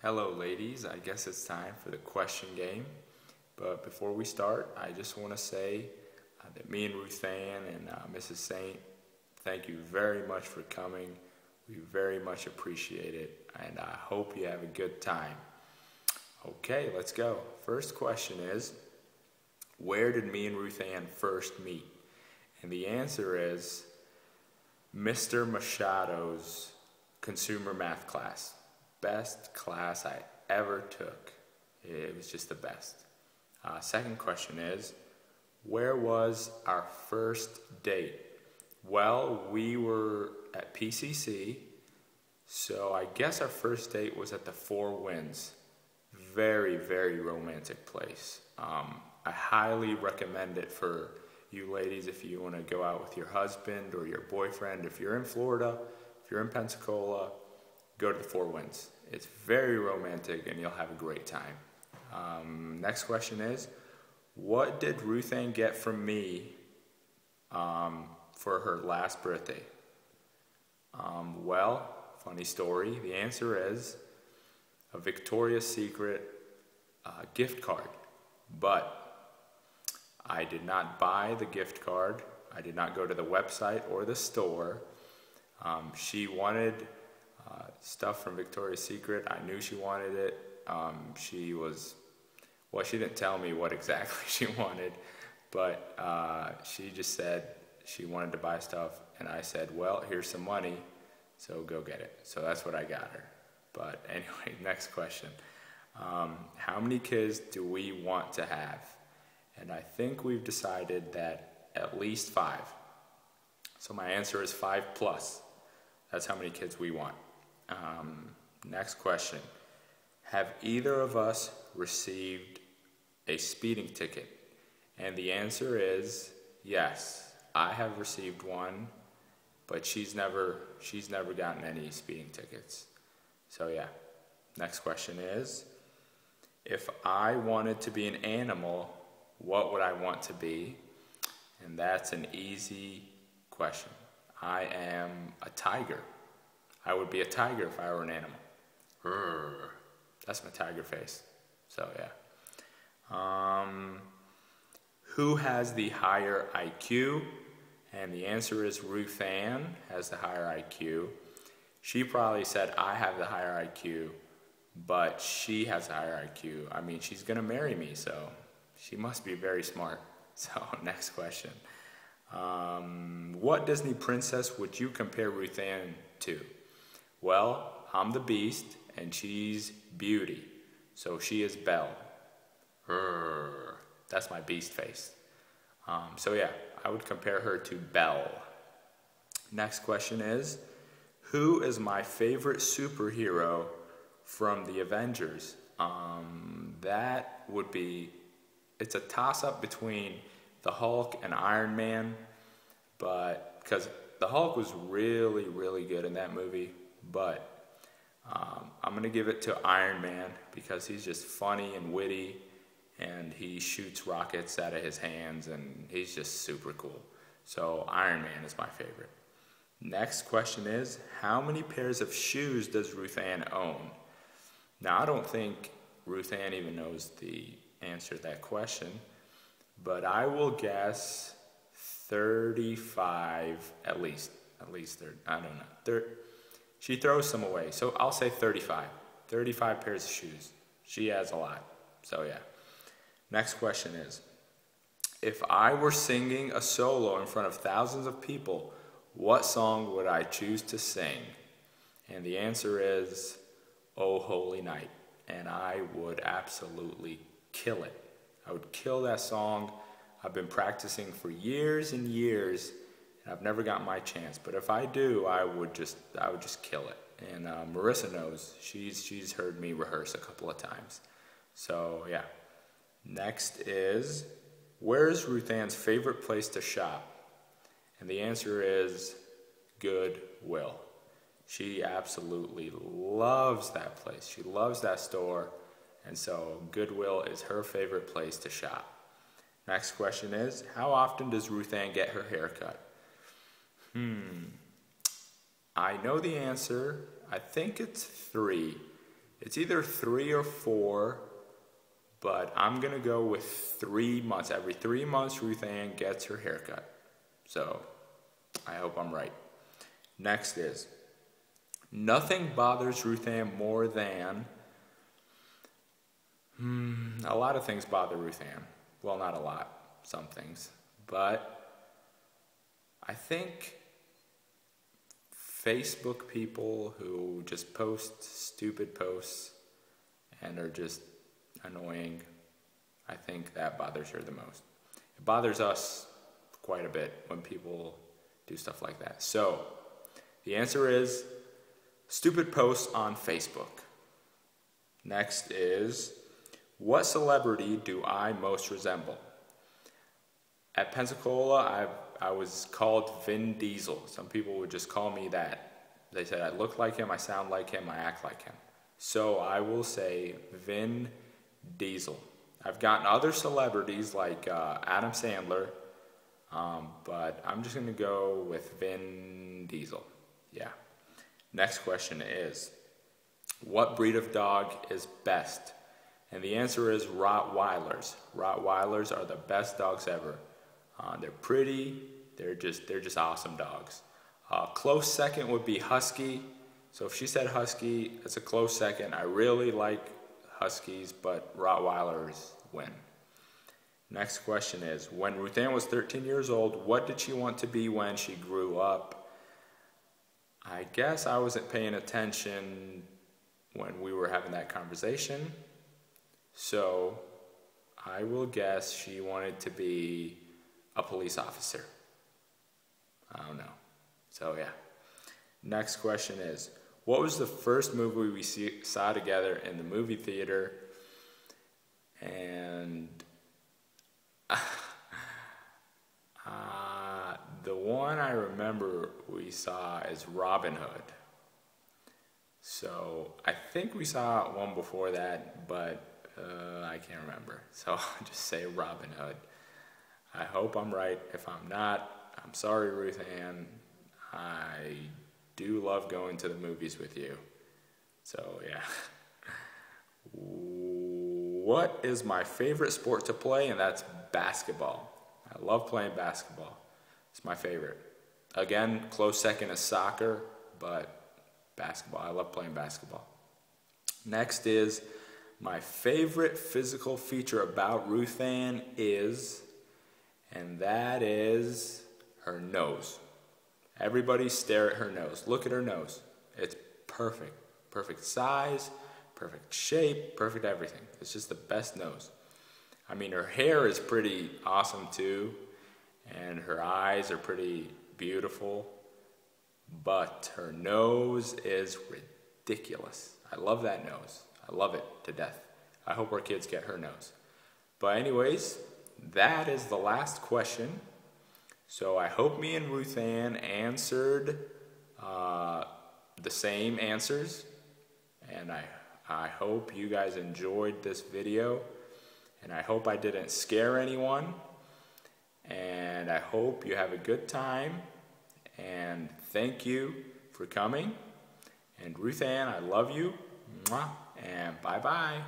Hello ladies, I guess it's time for the question game. But before we start, I just want to say that me and Ruthanne and Mrs. Saint, thank you very much for coming. We very much appreciate it, and I hope you have a good time. Okay, let's go. First question is, where did me and Ruthanne first meet? And the answer is Mr. Machado's consumer math class. Best class I ever took. It was just the best. Second question is, where was our first date? Well, we were at PCC, so I guess our first date was at the Four Winds. Very, very romantic place. I highly recommend it for you ladies if you want to go out with your husband or your boyfriend. If you're in Florida, if you're in Pensacola, go to the Four Winds. It's very romantic and you'll have a great time. Next question is, what did Ruthanne get from me for her last birthday? Well, funny story. The answer is a Victoria's Secret gift card. But I did not buy the gift card. I did not go to the website or the store. She wanted stuff from Victoria's Secret. I knew she wanted it. She didn't tell me what exactly she wanted, but she just said she wanted to buy stuff, and I said, well, here's some money, so go get it. So that's what I got her. But anyway, next question. How many kids do we want to have? And I think we've decided that at least 5. So my answer is 5 plus. That's how many kids we want. Next question. Have either of us received a speeding ticket? And the answer is yes. I have received one, but she's never gotten any speeding tickets. So yeah. Next question is, if I wanted to be an animal, what would I want to be? And that's an easy question. I am a tiger. I would be a tiger if I were an animal. Rrr. That's my tiger face. So yeah. Who has the higher IQ? And the answer is Ruthanne has the higher IQ. She probably said I have the higher IQ, but she has the higher IQ. I mean, she's gonna marry me, so she must be very smart. So next question. What Disney princess would you compare Ruthanne to? Well, I'm the Beast, and she's Beauty. So she is Belle. Rrr. That's my Beast face. So yeah, I would compare her to Belle. Next question is, who is my favorite superhero from the Avengers? That would be, it's a toss-up between the Hulk and Iron Man, but because the Hulk was really, really good in that movie, but I'm going to give it to Iron Man because he's just funny and witty, and he shoots rockets out of his hands, and he's just super cool. So Iron Man is my favorite. Next question is, how many pairs of shoes does Ruthanne own? Now, I don't think Ruthanne even knows the answer to that question, but I will guess 35 at least 30. I don't know. She throws some away, so I'll say 35. 35 pairs of shoes. She has a lot. So yeah. Next question is, if I were singing a solo in front of thousands of people, what song would I choose to sing? And the answer is Oh Holy Night. And I would absolutely kill it. I would kill that song. I've been practicing for years and years, and I've never got my chance. But if I do, I would just kill it. And Marissa knows. She's heard me rehearse a couple of times. So yeah. Next is, where is Ruthanne's favorite place to shop? And the answer is Goodwill. She absolutely loves that place. She loves that store. And so Goodwill is her favorite place to shop. Next question is, how often does Ruthanne get her hair cut? I know the answer. I think it's 3. It's either 3 or 4, but I'm going to go with 3 months. Every 3 months, Ruthanne gets her haircut. So, I hope I'm right. Next is, nothing bothers Ruthanne more than... a lot of things bother Ruthanne. Well, not a lot. Some things. But I think Facebook people who just post stupid posts and are just annoying, I think that bothers her the most. It bothers us quite a bit when people do stuff like that. So, the answer is stupid posts on Facebook. Next is, what celebrity do I most resemble? At Pensacola, I was called Vin Diesel. Some people would just call me that. They said I look like him, I sound like him, I act like him. So I will say Vin Diesel. I've gotten other celebrities like Adam Sandler, but I'm just going to go with Vin Diesel. Yeah. Next question is, what breed of dog is best? And the answer is Rottweilers. Rottweilers are the best dogs ever. They're pretty. They're just awesome dogs. Close second would be Husky. So if she said Husky, it's a close second. I really like Huskies, but Rottweilers win. Next question is, when Ruthanne was 13 years old, what did she want to be when she grew up? I guess I wasn't paying attention when we were having that conversation. So I will guess she wanted to be a police officer. I don't know. So yeah. Next question is, what was the first movie we saw together in the movie theater? And the one I remember we saw is Robin Hood. So I think we saw one before that, but I can't remember. So I'll just say Robin Hood. I hope I'm right. If I'm not, I'm sorry, Ruthanne. I do love going to the movies with you. So yeah. What is my favorite sport to play? And that's basketball. I love playing basketball. It's my favorite. Again, close second is soccer, but basketball. I love playing basketball. Next is, my favorite physical feature about Ruthanne is, and that is her nose. Everybody stare at her nose. Look at her nose. It's perfect. Perfect size, perfect shape, perfect everything. It's just the best nose. I mean, her hair is pretty awesome too, and her eyes are pretty beautiful, but her nose is ridiculous. I love that nose. I love it to death. I hope our kids get her nose. But anyways, that is the last question. So I hope me and Ruthanne answered the same answers. And I hope you guys enjoyed this video. And I hope I didn't scare anyone. And I hope you have a good time. And thank you for coming. And Ruthanne, I love you. Mwah. And bye-bye.